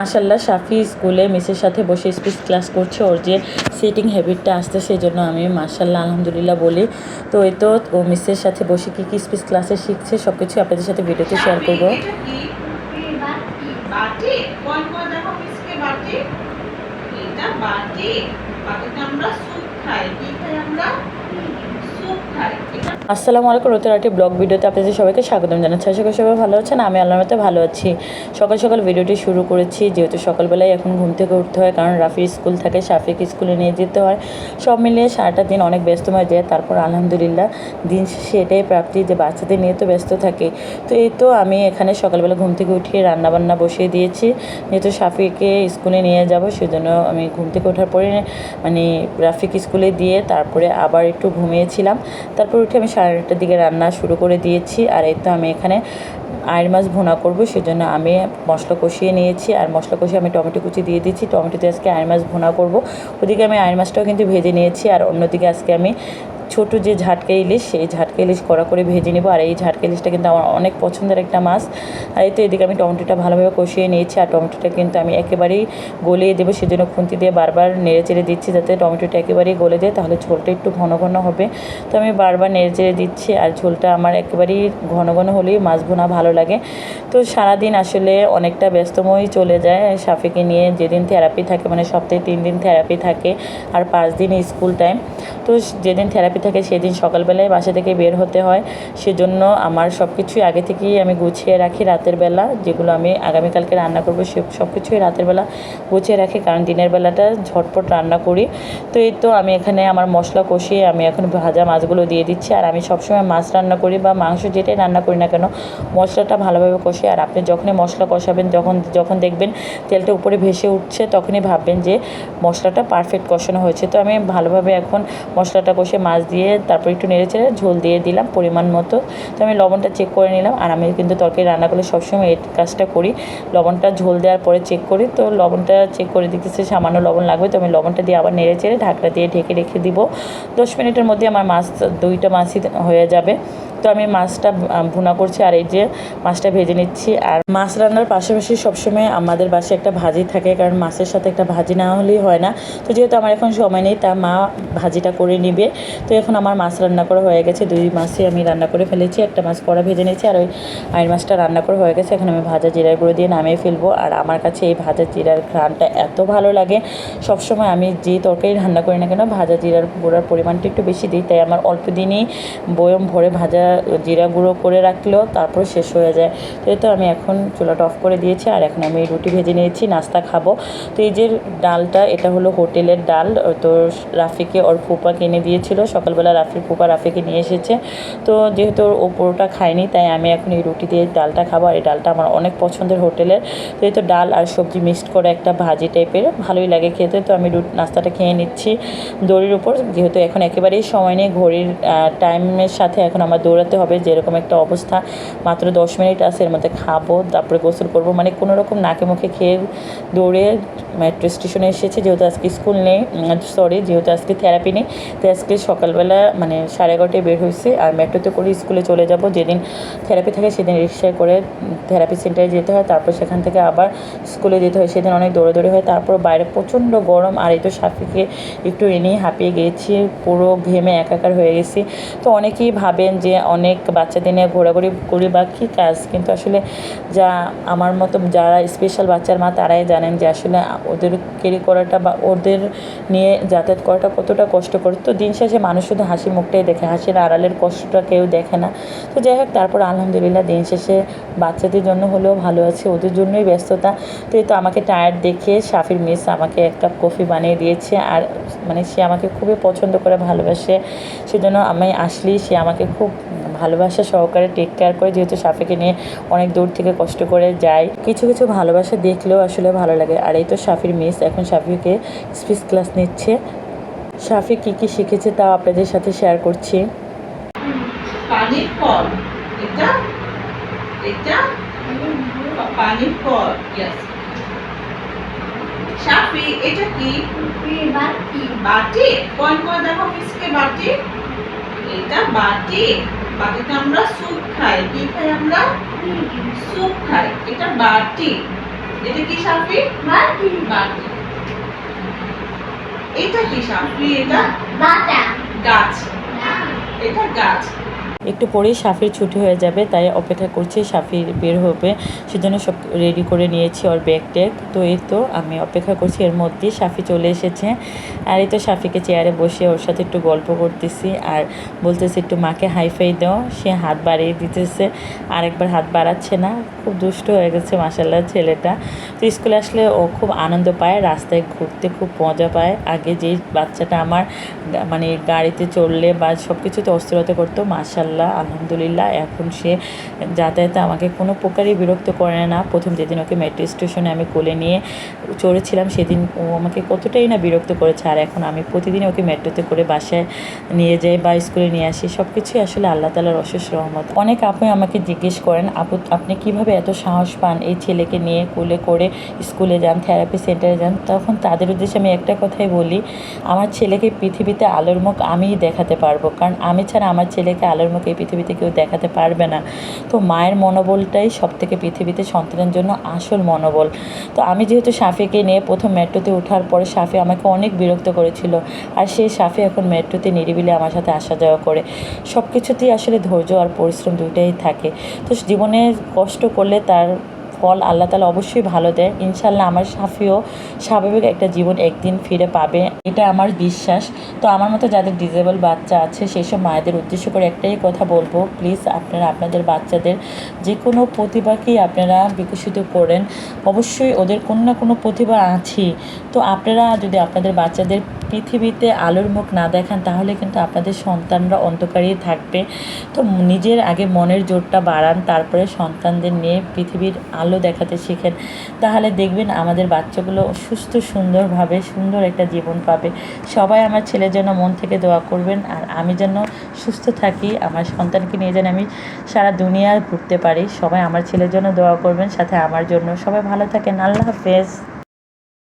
মাশাল্লাহ শাফি স্কুলে মিসের সাথে বসে স্পিচ ক্লাস করছে। ওর যে সিটিং হ্যাবিটটা আসছে সেই জন্য আমি মাশাল্লাহ আলহামদুলিল্লাহ বলি। তো এই তো ও মিসের সাথে বসে কী কী স্পিচ ক্লাসে শিখছে সব কিছু আপনাদের সাথে ভিডিওতে শেয়ার করবো। আসসালামু আলাইকুম, নতুন একটি ব্লগ ভিডিওতে আপনাদের সবাইকে স্বাগতম জানাচ্ছি। আশা করি সবাই ভালো আছেন, আমি আল্লাহর মতো ভালো আছি। সকাল সকাল ভিডিওটি শুরু করেছি, যেহেতু সকালবেলায় এখন ঘুম থেকে উঠতে হয়, কারণ রাফির স্কুল থাকে, শাফিকে স্কুলে নিয়ে যেতে হয়। সব মিলিয়ে সারাটা দিন অনেক ব্যস্তময় যায়। তারপর আলহামদুলিল্লাহ দিন শেষে এটাই প্রাপ্তি যে বাচ্চাদের নিয়ে তো ব্যস্ত থাকে। তো এই তো আমি এখানে সকালবেলা ঘুম থেকে উঠিয়ে রান্নাবান্না বসিয়ে দিয়েছি, যেহেতু শাফিকে স্কুলে নিয়ে যাব সেজন্য আমি ঘুম থেকে ওঠার পরে রাফিকে স্কুলে দিয়ে তারপরে আবার একটু ঘুমিয়েছিলাম। তারপর উঠে আমি 8:30টার দিকে রান্না শুরু করে দিয়েছি। আর এই তো আমি এখানে আইড় মাছ ভুনা করবো, সেজন্য আমি মশলা কষিয়ে নিয়েছি। আর মশলা কষিয়ে আমি টমেটো কুচি দিয়ে দিচ্ছি। টমেটোতে আজকে আইড় মাছ ভুনা করবো। ওদিকে আমি আইড় মাছটাও কিন্তু ভেজে নিয়েছি। আর অন্যদিকে আজকে আমি ছোটো যে ঝাটকা ইলিশ, সেই ঝাটকা ইলিশ কড়া করে ভেজে নেবো। আর এই ঝাটকা ইলিশটা কিন্তু আমার অনেক পছন্দের একটা মাছ। আর এই তো এদিকে আমি টমেটোটা ভালোভাবে কষিয়ে নিয়েছি। আর টমেটোটা কিন্তু আমি একেবারেই গলিয়ে দেবো, সেজন্য খুন্তি দিয়ে বারবার নেড়ে চেড়ে দিচ্ছি যাতে টমেটোটা একেবারেই গলে যায়, তাহলে ঝোলটা একটু ঘন ঘন হবে। তো আমি বারবার নেড়ে চেড়ে দিচ্ছি। আর ঝোলটা আমার একেবারেই ঘন ঘন হলেই মাছ ভুনা ভালো লাগে। তো সারাদিন আসলে অনেকটা ব্যস্তময় চলে যায় শাফিকে নিয়ে। যেদিন থেরাপি থাকে, মানে সপ্তাহে 3 দিন থেরাপি থাকে আর 5 দিন স্কুল টাইম। তো যেদিন থেরাপি থাকে সেদিন সকালবেলায় বাসা থেকে বের হতে হয়, সেজন্য আমার সব কিছুই আগে থেকেই আমি গুছিয়ে রাখি। রাতের বেলা যেগুলো আমি আগামীকালকে রান্না করবো সব কিছুই রাতের বেলা গুছিয়ে রাখি, কারণ দিনের বেলাটা ঝটপট রান্না করি। তো এই তো আমি এখানে আমার মশলা কষিয়ে আমি এখন ভাজা মাছগুলো দিয়ে দিচ্ছি। আর আমি সবসময় মাছ রান্না করি বা মাংস যেটাই রান্না করি না কেন, মশলাটা ভালোভাবে কষি। আর আপনি যখনই মশলা কষাবেন, যখন দেখবেন তেলটা উপরে ভেসে উঠছে, তখনই ভাববেন যে মশলাটা পারফেক্ট কষানো হয়েছে। তো আমি ভালোভাবে এখন মশলাটা কষে মাছ দিয়ে তারপর একটু নেড়েচেড়ে ঝোল দিয়ে দিলাম পরিমাণ মতো। তো আমি লবণটা চেক করে নিলাম। আর আমি কিন্তু তরকারি রান্না করলে সবসময় এই কাজটা করি, লবণটা ঝোল দেওয়ার পরে চেক করি। তো লবণটা চেক করে দেখতেছি সামান্য লবণ লাগবে, তো আমি লবণটা দিয়ে আবার নেড়েচেড়ে ঢাকনা দিয়ে ঢেকে রেখে দিব। 10 মিনিটের মধ্যে আমার দুইটা মাছই হয়ে যাবে। তো আমি মাছটা ভুনা করছি আর এই যে মাছটা ভেজে নিচ্ছি। আর মাছ রান্নার পাশাপাশি সবসময় আমাদের বাসায় একটা ভাজি থাকে, কারণ মাছের সাথে একটা ভাজি না হলেই হয় না। তো যেহেতু আমার এখন সময় নেই, তা মা ভাজিটা করে নিবে। তো এখন আমার মাছ রান্না করা হয়ে গেছে, 2 মাছই আমি রান্না করে ফেলেছি। একটা মাছ কড়া ভেজে নিয়েছি আর ওই আইড় মাছটা রান্না করা হয়ে গেছে। এখন আমি ভাজা জিরার গুঁড়ো দিয়ে নামিয়ে ফেলবো। আর আমার কাছে এই ভাজা জিরার ঘ্রাণটা এত ভালো লাগে, সবসময় আমি যে তরকারি রান্না করি না কেন ভাজা জিরার গুঁড়োর পরিমাণটা একটু বেশি দিই, তাই আমার অল্প দিনই বয়ম ভরে ভাজা জিরা গুঁড়ো করে রাখলেও তারপর শেষ হয়ে যায়। তো এই তো আমি এখন চুলাটা অফ করে দিয়েছি। আর এখন আমি রুটি ভেজে নিয়েছি, নাস্তা খাবো। তো এই যে ডালটা, এটা হলো হোটেলের ডাল। তো রাফিকে ওর ফুপা কিনে দিয়েছিল সকালবেলা, রাফির ফুপা রাফিকে নিয়ে এসেছে। তো যেহেতু ও পুরোটা খায়নি, তাই আমি এখন এই রুটি দিয়ে ডালটা খাবো। আর এই ডালটা আমার অনেক পছন্দের হোটেলের। তো এই তো ডাল আর সবজি মিক্সড করে একটা ভাজি টাইপের, ভালোই লাগে খেতে। তো আমি নাস্তাটা খেয়ে নিচ্ছি দড়ির উপর, যেহেতু এখন একেবারেই সময় নেই, ঘড়ির টাইমের সাথে এখন আমার দৌড়াতে হবে। যেরকম একটা অবস্থা, মাত্র 10 মিনিট আছে, এর মধ্যে খাবো তারপরে গোসল করবো, মানে কোনো রকম নাকে মুখে খেয়ে দৌড়ে মেট্রো স্টেশনে এসেছে। যেহেতু আজকে স্কুল নেই, যেহেতু আজকে থেরাপি নেই, তো আজকে সকালবেলা 11:30টায় বের হয়েছে। আর মেট্রোতে করে স্কুলে চলে যাব। যেদিন থেরাপি থাকে সেদিন রিক্সায় করে থেরাপি সেন্টারে যেতে হয়, তারপর সেখান থেকে আবার স্কুলে যেতে হয়। সেদিন অনেক দৌড়াদৌড়ি হয়। তারপর বাইরে প্রচণ্ড গরম। আর এই তো শাফিকে একটু এনেই হাঁপিয়ে গিয়েছি, পুরো ঘেমে একাকার হয়ে গেছি। তো অনেকেই ভাবেন যে অনেক বাচ্চাদের নিয়ে ঘোরাঘুরি করি বা কী কাজ, কিন্তু আসলে যা আমার মতো যারা স্পেশাল বাচ্চার মা তারাই জানেন যে আসলে ওদের ক্যারি করাটা বা ওদের নিয়ে যাতায়াত করাটা কতটা কষ্টকর। তো দিন শেষে মানুষ শুধু হাসি মুখটাই দেখে, হাসির আড়ালের কষ্টটা কেউ দেখে না। তো যাই হোক, তারপর আলহামদুলিল্লাহ দিন শেষে বাচ্চাদের জন্য হলেও ভালো আছে, ওদের জন্যই ব্যস্ততা। তো এই তো আমাকে টায়ার্ড দেখে শাফির মিস আমাকে এক কাপ কফি বানিয়ে দিয়েছে। আর সে আমাকে খুবই পছন্দ করে, ভালোবাসে। সেজন্য আমি আসলেই সে আমাকে খুব ভালোবাসা সহকারে টেক কেয়ার করে, যেহেতু শাফিকে নিয়ে অনেক দূর থেকে কষ্ট করে যাই। কিছু কিছু ভালোবাসা দেখলেও আসলে ভালো লাগে। আর এই তো শাফির মিস এখন শাফিকে স্পিচ ক্লাস নিচ্ছে। শাফি কী কী শিখেছে তাও আপনাদের সাথে শেয়ার করছি। পানির কল, এটা এটা পানির কল। ইয়েস শাফি, এটা কি? বাটি। বাটি কোন কোন দেখো মিসকে বাটি। এটা বাটি, বাটিতে আমরা স্যুপ খাই। কি খাই আমরা? স্যুপ খাই। এটা বাটি। এটা কি সাফি? বাটি। বাটি। এটা কি সাফি? এটা বাটা। গাছ। এটা গাছ। একটু পরেই সাফির ছুটি হয়ে যাবে, তাই অপেক্ষা করছি সাফির বের হবে, সেজন্য সব রেডি করে নিয়েছি ওর ব্যাগ ট্যাগ। তো এই তো আমি অপেক্ষা করছি, এর মধ্যেই সাফি চলে এসেছে। আর এই তো সাফিকে চেয়ারে বসে ওর সাথে একটু গল্প করতেছি আর বলতেছি একটু মাকে হাইফাই দাও। সে হাত বাড়িয়ে দিতেছে, আরেকবার হাত বাড়াচ্ছে না। খুব দুষ্ট হয়ে গেছে মাশাআল্লাহ ছেলেটা। তো স্কুলে আসলে ও খুব আনন্দ পায়, রাস্তায় ঘুরতে খুব মজা পায়। আগে যেই বাচ্চাটা আমার মানে গাড়িতে চললে বা সব কিছুতে অস্থিরতা করতো, মাশাআল্লাহ আলহামদুলিল্লাহ এখন সে যাতায়াতে আমাকে কোনো প্রকারই বিরক্ত করে না। প্রথম যেদিন ওকে মেট্রো স্টেশনে আমি কোলে নিয়ে চড়েছিলাম, সেদিন ও আমাকে কতটাই না বিরক্ত করেছে। আর এখন আমি প্রতিদিন ওকে মেট্রোতে করে বাসায় নিয়ে যাই বা স্কুলে নিয়ে আসি। সব কিছুই আসলে আল্লাহ তাআলার অশেষ রহমত। অনেক আপু আমাকে জিজ্ঞেস করেন, আপু আপনি কিভাবে এত সাহস পান এই ছেলেকে নিয়ে কোলে করে স্কুলে যান, থেরাপি সেন্টারে যান? তখন তাদের উদ্দেশ্যে আমি একটা কথাই বলি, আমার ছেলেকে পৃথিবীতে আলোর মুখ আমিই দেখাতে পারবো, কারণ আমি ছাড়া আমার ছেলেকে আলোর মুখ এই পৃথিবীতে কেউ দেখাতে পারবে না। তো মায়ের মনোবলটাই সবথেকে পৃথিবীতে সন্তানের জন্য আসল মনোবল। তো আমি যেহেতু সাফিকে নিয়ে প্রথম মেট্রোতে ওঠার পরে সাফি আমাকে অনেক বিরক্ত করেছিল, আর সেই সাফি এখন মেট্রোতে নিরিবিলি আমার সাথে আসা যাওয়া করে। সব কিছুতেই আসলে ধৈর্য আর পরিশ্রম দুইটাই থাকে। তো জীবনে কষ্ট করলে তার ফল আল্লাহ তাআলা অবশ্যই ভালো দেয়। ইনশাআল্লাহ আমার সাফিও স্বাভাবিক একটা জীবন একদিন ফিরে পাবে, এটা আমার বিশ্বাস। তো আমার মতো যাদের ডিজেবল বাচ্চা আছে সেই সব মায়েদের উদ্দেশ্য করে একটাই কথা বলবো, প্লিজ আপনারা আপনাদের বাচ্চাদের যে কোনো প্রতিভাকেই আপনারা বিকশিত করেন। অবশ্যই ওদের কোনো না কোনো প্রতিভা আছেই। তো আপনারা যদি আপনাদের বাচ্চাদের পৃথিবীতে আলোর মুখ না দেখান, তাহলে কিন্তু আপনাদের সন্তানরা অন্ধকারেই থাকবে। তো নিজের আগে মনের জোরটা বাড়ান, তারপরে সন্তানদের নিয়ে পৃথিবীর আলো দেখাতে শিখেন। তাহলে দেখবেন আমাদের বাচ্চাগুলো সুস্থ সুন্দরভাবে সুন্দর একটা জীবন পাবে। সবাই আমার ছেলের জন্য মন থেকে দোয়া করবেন, আর আমি যেন সুস্থ থাকি, আমার সন্তানকে নিয়ে যেন আমি সারা দুনিয়া ঘুরতে পারি। সবাই আমার ছেলের জন্য দোয়া করবেন, সাথে আমার জন্য। সবাই ভালো থাকেন। আল্লাহ হাফেজ।